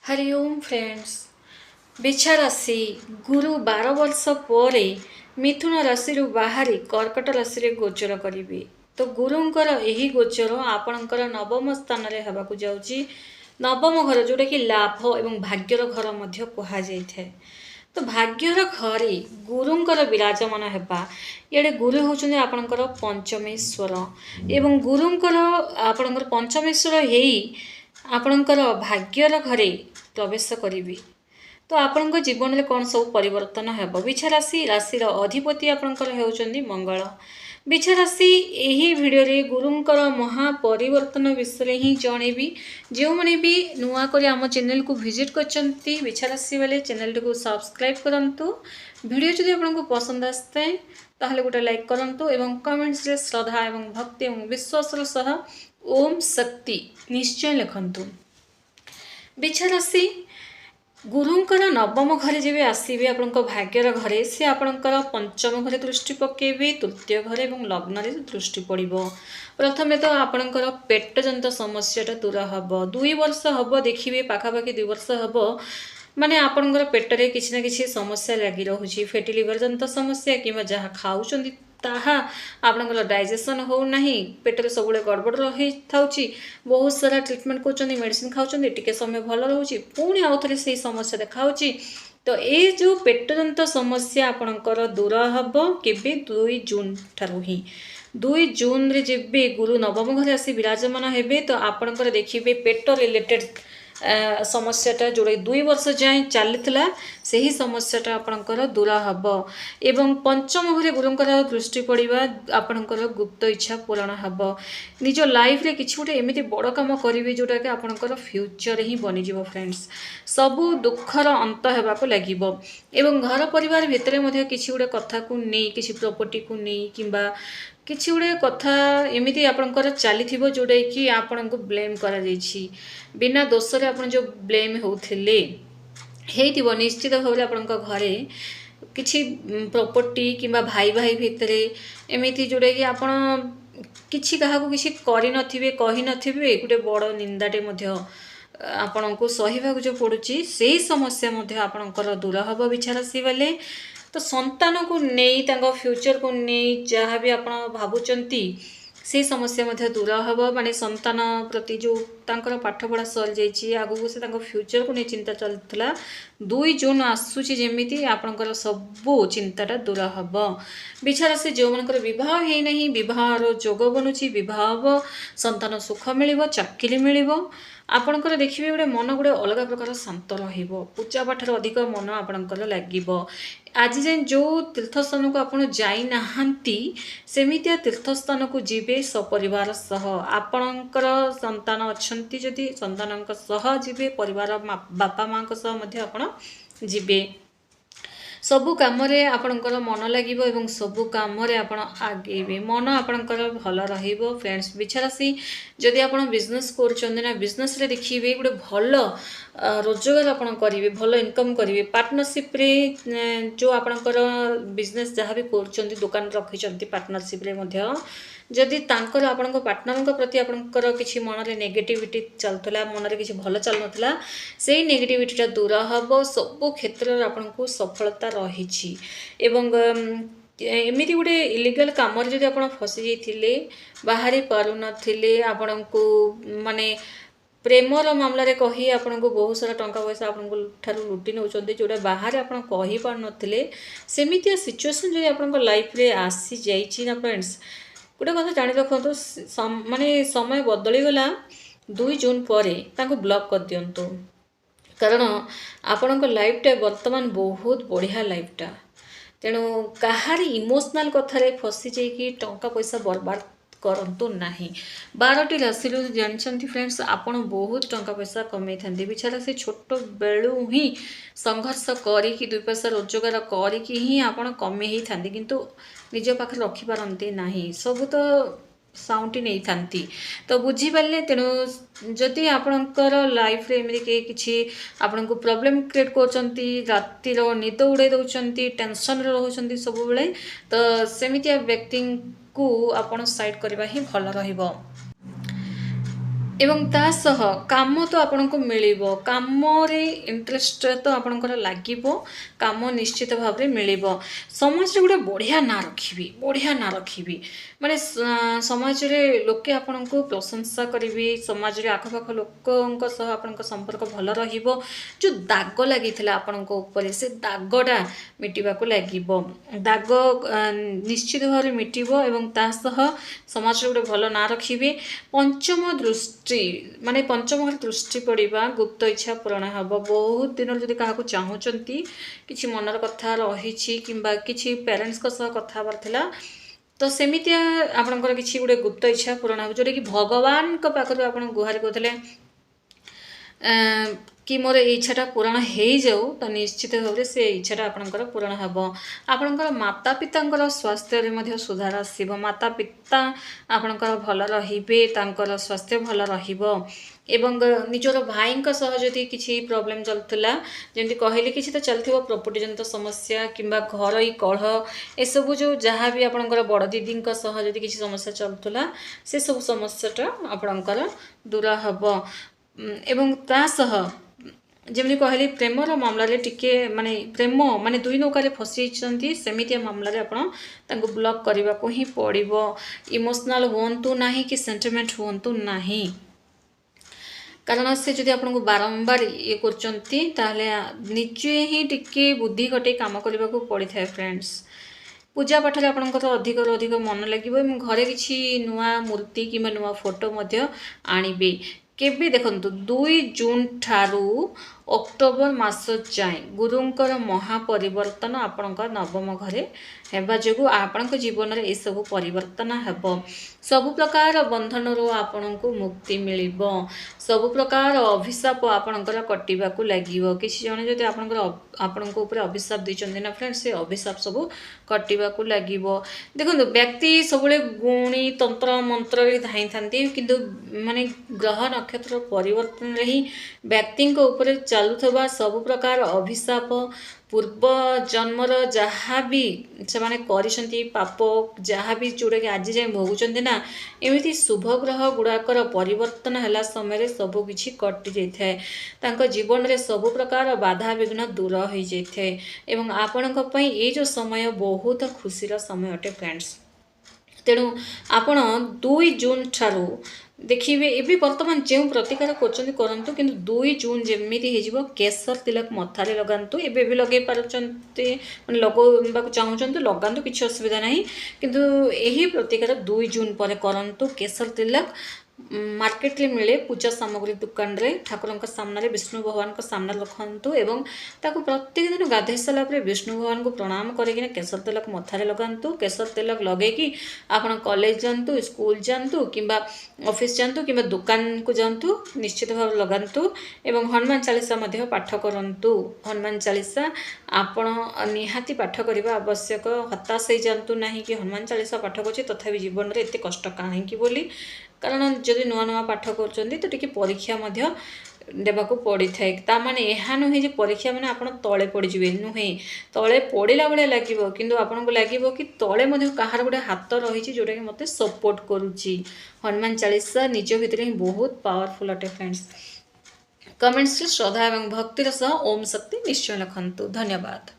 हरि ओम friends. बिछा राशि गुरु 12 वर्ष पर मिथुन राशि बाहरी कर्कट राशि रे गोचर करिवे। तो गुरुंकर यही गोचर आपणकर नवम स्थान रे हेबाकु जाउची। नवम घर जोटा कि लाभ एवं भाग्यर घर मध्य कहा जाइଥାଏ। तो भाग्यर घरे गुरुंकर विराजमान हेबा इडे गुरु होचुंदी आपणकर पंचमेश्वर एवं गुरुंकर आपणकर पंचमेश्वर हेई आपणकर भाग्यर घरे प्रवेश करिवे। तो आपणक जीवन में कौन सब परिवर्तन हेब। बिछा राशि राशि अधिपति आपणकर हेउचंदी मंगल। बिछा राशि यही वीडियो रे गुरुंकर महापरिवर्तन विषय ही जनइबी। जो मैंने भी नुआ कर आम चैनल को विजिट करचंती बिछा राशि वाले चैनल को सब्सक्राइब करंतु। वीडियो जदि आपको पसंद आसता ताहले गोटे लाइक करंतु एवं कमेंट्स रे श्रद्धा एवं भक्ति एवं विश्वास सह ओम शक्ति निश्चय लिखंतु। बिछा राशि गुरुंकर नवम घरे जब आसवे आपण भाग्यर घरे सी आपणकर पंचम घरे दृष्टि पकेबे तृतीय घरे और लग्न रे दृष्टि पड़ो। प्रथमे तो आपणकर पेट जनित समस्याटा दूर हम 2 वर्ष हम देखिए पाखापाखि 2 वर्ष हम माने आपणकर पेटरे किसी ना किसी समस्या लगी रोचे फैटी लिवर जनित समस्या कि जहाँ खाऊँ ताहा आपणकर डाइजेशन हो नहीं पेटर सब गड़बड़ रही थाउची बहुत सारा ट्रीटमेंट कर मेडिसिन खाऊँ टिके समय भल रोचे पुणी आउ थे से समस्या देखा। तो ये जो पेट जनित समस्या आपणकर दूर हम केबे 2 जून ठारू ही 2 जून रे जेबे गुरु नवम घर आसी विराजमान हेबे तो आपणकर देखिए पेट रिलेटेड समस्याटा जोड़े 2 वर्ष जाए चली से ही समस्याटा आपणकर दूर हम एवं पंचम घरे गुरुंकर दृष्टि पड़ा आपणकर गुप्त इच्छा पूरण हम निज लाइफ रे किछि गोटे एमिति बड़ काम करेंगे जोटा कि आपणकर फ्यूचर ही बनीज फ्रेंड्स सबू दुखर अंत होगाक लगे एवं घर परिवार भितर किछि गोटे कथा को नहीं किछि प्रॉपर्टी को नहीं किंबा किछि गोटे कथा एमिति आपणकर चली जोटा कि आपण को ब्लेम करा जाइछि बिना दोष रे आपण जो ब्लेम होउथिले हेतिबो निश्चित भाव आपणक घरे किछि प्रॉपर्टी किंबा भाई भाई भितर एमिति जोटा कि आपण किछि काहाको किछि करि नथिबे कहि नथिबे गोटे बड़ निंदाटे मध्य आपण को सहिबाक जो पड़ुछि सेही समस्या मध्य आपणकर दूर हम बिछा राशि वाले। तो संतान को नहीं तांको फ्यूचर को नहीं जहाँ भी आप भावुंट से समस्या मध्य दूर हम माने संतान प्रति जो तांकर पाठपढ़ा सरी जाइए आगू से फ्यूचर को नहीं चिंता चलता 2 जून आसूची जमीती आपणकर सबू चिंताटा दूर हम। बिछा राशि जो मनकर विवाह है नहीं विवाहर जोग बनुची विवाह संतान सुख मिल चाकरी मिल आपणकर देखिए गोटे मन गोटे अलग प्रकार शांत पूजा पाठर अधिक मन आपणकर लगे। आज जाए जो तीर्थस्थान को आपड़ जाना सेमितिया तीर्थस्थान को जीवे सपरिवार सह आपणकर संतान अच्छी जदि संतान सह जीवे परिवार बापा माँ आप जीवे सबु काम आपणकर मन लगे और सबु काम आगेबे मन आपणकर भल रहिबो। फ्रेंड्स बिछा राशि जदि आप बिजनेस कर बिजनेस रे देखिए गोटे भल रोजगार आपन करेंगे भल इनकम करेंगे पार्टनरशिप रे जो आपणकर बिजनेस जहाँ भी कर दुकान रखी पार्टनरशिप रे मध्य जदि तांकर आपण पार्टनर प्रति आपणकर किसी मन रे नेगेटिविटी चलता मन रे किसी भल चल नाला से नेगेटिविटीटा दूर हम सबु क्षेत्र आपको सफलता रही एवं एमती गोटे इलीगल काम जदि आप फसी जाइए बाहरी पारु नथिले आपण को माने प्रेमर मामलें कही आपन को बहुत सारा टंका पैसा आपन लुटि नौ जोटा बाहर आप कही पार नथिले सेमितिया सिचुएसन जो आप लाइफ रे आसी जाइछि ना फ्रेंड्स गोटे कथा जानी रखु माने समय बदली गला 2 जून पर ब्लॉक कर दिंतु कारण आपण लाइफटा वर्तमान बहुत बढ़िया लाइफटा तेणु कहार इमोशनल कथार फसी जाइए टंका पैसा बर्बाद करंतु नहीं। 12टी राशि जानते फ्रेंड्स आपन बहुत टंका पैसा कमे था बिछा राशि छोट बेलू ही संघर्ष करी 2 पैसा रोजगार करी ही आपन कमे ही था किंतु निज पाखे रखिपारती नहीं सब तो साउंटी नहीं थांती तो बुझीपारे। तेणु जदि आपणकर लाइफ रे एमती किसी आपन को प्रॉब्लम क्रिएट कर रातिर निद उड़े दौरान टेंशन रोच सब बेले तो सेमितिया व्यक्ति को आपण साइड करवा ही भल रहिबो। ଏବଂ ତା ସହ କାମ ତ ଆପଣଙ୍କୁ ମିଳିବ, କାମରେ ଇଣ୍ଟରେଷ୍ଟ ତ ଆପଣଙ୍କର ଲାଗିବ, କାମ ନିଶ୍ଚିତ ଭାବରେ ମିଳିବ। ସମାଜରେ ଗୋଟେ ବଢ଼ିଆ ନାଁ ରଖିବି, ବଢ଼ିଆ ନାଁ ରଖିବି, ମାନେ ସମାଜରେ ଲୋକେ ଆପଣଙ୍କୁ ପ୍ରଶଂସା କରିବେ, ସମାଜରେ ଆଖପାଖ ଲୋକଙ୍କ ସହ ଆପଣଙ୍କ ସମ୍ପର୍କ ଭଲ ରହିବ। ଯେଉଁ ଦାଗ ଲାଗିଥିଲା ଆପଣଙ୍କ ଉପରେ ସେ ଦାଗଟା ମିଟିବାକୁ ଲାଗିବ, ଦାଗ ନିଶ୍ଚିତ ଭାବରେ ମିଟିବ ଏବଂ ତା ସହ ସମାଜରେ ଗୋଟେ ଭଲ ନାଁ ରଖିବେ। ପଞ୍ଚମ ଦୃଷ୍ଟି, ମାନେ ପଞ୍ଚମ ଘରେ ଦୃଷ୍ଟି ପଡ଼ିବା, ଗୁପ୍ତ ଇଚ୍ଛା ପୂରଣ ହେବ। ବହୁତ ଦିନରୁ ଯଦି କାହାକୁ ଚାହୁଁଛନ୍ତି, କିଛି ମନର କଥା ରହିଛି କିମ୍ବା କିଛି ପ୍ୟାରେଣ୍ଟସ୍ଙ୍କ ସହ କଥା ହେବାର ଥିଲା, ତ ସେମିତିଆ ଆପଣଙ୍କର କିଛି ଗୋଟେ ଗୁପ୍ତ ଇଚ୍ଛା ପୂରଣ ହେବ, ଯେଉଁଟାକି ଭଗବାନଙ୍କ ପାଖରୁ ଆପଣ ଗୁହାରି କରୁଥିଲେ କି ମୋର ଏଇ ଇଚ୍ଛାଟା ପୂରଣ ହେଇଯାଉ, ତ ନିଶ୍ଚିତ ଭାବରେ ସେ ଇଚ୍ଛାଟା ଆପଣଙ୍କର ପୂରଣ ହେବ। ଆପଣଙ୍କର ମାତା ପିତାଙ୍କର ସ୍ୱାସ୍ଥ୍ୟରେ ମଧ୍ୟ ସୁଧାର ଆସିବ, ମାତା ପିତା ଆପଣଙ୍କର ଭଲ ରହିବେ, ତାଙ୍କର ସ୍ୱାସ୍ଥ୍ୟ ଭଲ ରହିବ। ଏବଂ ନିଜର ଭାଇଙ୍କ ସହ ଯଦି କିଛି ପ୍ରୋବ୍ଲେମ୍ ଚାଲୁଥିଲା, ଯେମିତି କହିଲି କିଛି ତ ଚାଲିଥିବ ପ୍ରପର୍ଟି ଜନିତ ସମସ୍ୟା କିମ୍ବା ଘରୋଇ କଳହ, ଏସବୁ ଯେଉଁ ଯାହା ବି ଆପଣଙ୍କର ବଡ଼ ଦିଦିଙ୍କ ସହ ଯଦି କିଛି ସମସ୍ୟା ଚାଲୁଥିଲା, ସେସବୁ ସମସ୍ୟାଟା ଆପଣଙ୍କର ଦୂର ହେବ। ଏବଂ ତା ସହ ଯେମିତି କହିଲି ପ୍ରେମର ମାମଲାରେ ଟିକେ ପ୍ରେମ ଦୁଇ ନୌକାରେ ଫସିଛନ୍ତି, ସେମିତିଆ ମାମଲାରେ ଆପଣ ତାଙ୍କୁ ବ୍ଲକ୍ କରିବାକୁ ହିଁ ପଡ଼ିବ। ଇମୋସନାଲ୍ ହୁଅନ୍ତୁ ନାହିଁ କି ସେଣ୍ଟିମେଣ୍ଟ ହୁଅନ୍ତୁ ନାହିଁ, କାରଣ ସେ ଯଦି ଆପଣଙ୍କୁ ବାରମ୍ବାର ଇଏ କରୁଛନ୍ତି, ତାହେଲେ ନିଜେ ହିଁ ଟିକେ ବୁଦ୍ଧି ଖଟେଇ କାମ କରିବାକୁ ପଡ଼ିଥାଏ ଫ୍ରେଣ୍ଡସ୍। ପୂଜା ପାଠରେ ଆପଣଙ୍କର ଅଧିକରୁ ଅଧିକ ମନ ଲାଗିବ ଏବଂ ଘରେ କିଛି ନୂଆ ମୂର୍ତ୍ତି କିମ୍ବା ନୂଆ ଫଟୋ ମଧ୍ୟ ଆଣିବେ। କେବେ ଦେଖନ୍ତୁ 2 ଜୁନ୍ ଠାରୁ ଅକ୍ଟୋବର ମାସ ଯାଏଁ ଗୁରୁଙ୍କର ମହାପରିବର୍ତ୍ତନ ଆପଣଙ୍କ ନବମ ଘରେ ହେବା ଯୋଗୁଁ ଆପଣଙ୍କ ଜୀବନରେ ଏସବୁ ପରିବର୍ତ୍ତନ ହେବ। ସବୁ ପ୍ରକାର ବନ୍ଧନରୁ ଆପଣଙ୍କୁ ମୁକ୍ତି ମିଳିବ, ସବୁ ପ୍ରକାର ଅଭିଶାପ ଆପଣଙ୍କର କଟିବାକୁ ଲାଗିବ। କିଛି ଜଣ ଯଦି ଆପଣଙ୍କ ଉପରେ ଅଭିଶାପ ଦେଇଛନ୍ତି ନା ଫ୍ରେଣ୍ଡ, ସେ ଅଭିଶାପ ସବୁ କଟିବାକୁ ଲାଗିବ। ଦେଖନ୍ତୁ ବ୍ୟକ୍ତି ସବୁବେଳେ ଗୁଣି ତନ୍ତ୍ର ମନ୍ତ୍ରରେ ଧାଇଁଥାନ୍ତି, କିନ୍ତୁ ଗ୍ରହ ନକ୍ଷତ୍ର ପରିବର୍ତ୍ତନରେ ହିଁ ବ୍ୟକ୍ତିଙ୍କ ଉପରେ ଚାଲୁଥିବା ସବୁ ପ୍ରକାର ଅଭିଶାପ, ପୂର୍ବ ଜନ୍ମର ଯାହା ବି ସେମାନେ କରିଛନ୍ତି ପାପ, ଯାହା ବି ଯେଉଁଟାକି ଆଜି ଯାଏଁ ଭୋଗୁଛନ୍ତି ନା, ଏମିତି ଶୁଭ ଗ୍ରହ ଗୁଡ଼ାକର ପରିବର୍ତ୍ତନ ହେଲା ସମୟରେ ସବୁ କିଛି କଟି ଯାଇଥାଏ। ତାଙ୍କ ଜୀବନରେ ସବୁ ପ୍ରକାର ବାଧାବିଘ୍ନ ଦୂର ହୋଇଯାଇଥାଏ ଏବଂ ଆପଣଙ୍କ ପାଇଁ ଏଇ ଯେଉଁ ସମୟ ବହୁତ ଖୁସିର ସମୟ ଅଟେ ଫ୍ରେଣ୍ଡସ୍। ତେଣୁ ଆପଣ 2 ଜୁନ୍ ଠାରୁ ଦେଖିବେ, ଏବେ ବର୍ତ୍ତମାନ ଯେଉଁ ପ୍ରତିକାର କରୁଛନ୍ତି କରନ୍ତୁ, କିନ୍ତୁ 2 ଜୁନ୍ ଯେମିତି ହେଇଯିବ କେଶର ତିଲକ ମଥାରେ ଲଗାନ୍ତୁ। ଏବେ ବି ଲଗାଇ ପାରୁଛନ୍ତି, ଲଗାଇବାକୁ ଚାହୁଁଛନ୍ତି ଲଗାନ୍ତୁ, କିଛି ଅସୁବିଧା ନାହିଁ। କିନ୍ତୁ ଏହି ପ୍ରତିକାର 2 ଜୁନ୍ ପରେ କରନ୍ତୁ। କେଶର ତିଲକ ମାର୍କେଟରେ ମିଳେ, ପୂଜା ସାମଗ୍ରୀ ଦୋକାନରେ ଠାକୁରଙ୍କ ସାମ୍ନାରେ ବିଷ୍ଣୁ ଭଗବାନଙ୍କ ସାମ୍ନାରେ ରଖନ୍ତୁ ଏବଂ ତାକୁ ପ୍ରତ୍ୟେକ ଦିନ ଗାଧୋଇ ସାରିଲା ପରେ ବିଷ୍ଣୁ ଭଗବାନଙ୍କୁ ପ୍ରଣାମ କରିକିନା କେଶର ତିଲକ ମଥାରେ ଲଗାନ୍ତୁ। କେଶର ତିଲକ ଲଗେଇକି ଆପଣ କଲେଜ ଯାଆନ୍ତୁ, ସ୍କୁଲ ଯାଆନ୍ତୁ କିମ୍ବା ଅଫିସ୍ ଯାଆନ୍ତୁ କିମ୍ବା ଦୋକାନକୁ ଯାଆନ୍ତୁ, ନିଶ୍ଚିତ ଭାବରେ ଲଗାନ୍ତୁ ଏବଂ ହନୁମାନ ଚାଳିଶା ମଧ୍ୟ ପାଠ କରନ୍ତୁ। ହନୁମାନ ଚାଳିଶା ଆପଣ ନିହାତି ପାଠ କରିବା ଆବଶ୍ୟକ। ହତାଶ ହେଇଯାଆନ୍ତୁ ନାହିଁ କି ହନୁମାନ ଚାଳିଶା ପାଠ କରୁଛି ତଥାପି ଜୀବନରେ ଏତେ କଷ୍ଟ କାହିଁକି ବୋଲି, କାରଣ ଯଦି ନୂଆ ନୂଆ ପାଠ କରୁଛନ୍ତି ତ ଟିକେ ପରୀକ୍ଷା ମଧ୍ୟ ଦେବାକୁ ପଡ଼ିଥାଏ। ତା'ମାନେ ଏହା ନୁହେଁ ଯେ ପରୀକ୍ଷା ମାନେ ଆପଣ ତଳେ ପଡ଼ିଯିବେ, ନୁହେଁ। ତଳେ ପଡ଼ିଲା ଭଳିଆ ଲାଗିବ, କିନ୍ତୁ ଆପଣଙ୍କୁ ଲାଗିବ କି ତଳେ ମଧ୍ୟ କାହାର ଗୋଟେ ହାତ ରହିଛି ଯେଉଁଟାକି ମୋତେ ସପୋର୍ଟ କରୁଛି। ହନୁମାନ ଚାଳିଶା ନିଜ ଭିତରେ ହିଁ ବହୁତ ପାୱାରଫୁଲ୍ ଅଟେ ଫ୍ରେଣ୍ଡସ୍। କମେଣ୍ଟସରେ ଶ୍ରଦ୍ଧା ଏବଂ ଭକ୍ତିର ସହ ଓମ୍ ଶକ୍ତି ନିଶ୍ଚୟ ଲେଖନ୍ତୁ। ଧନ୍ୟବାଦ।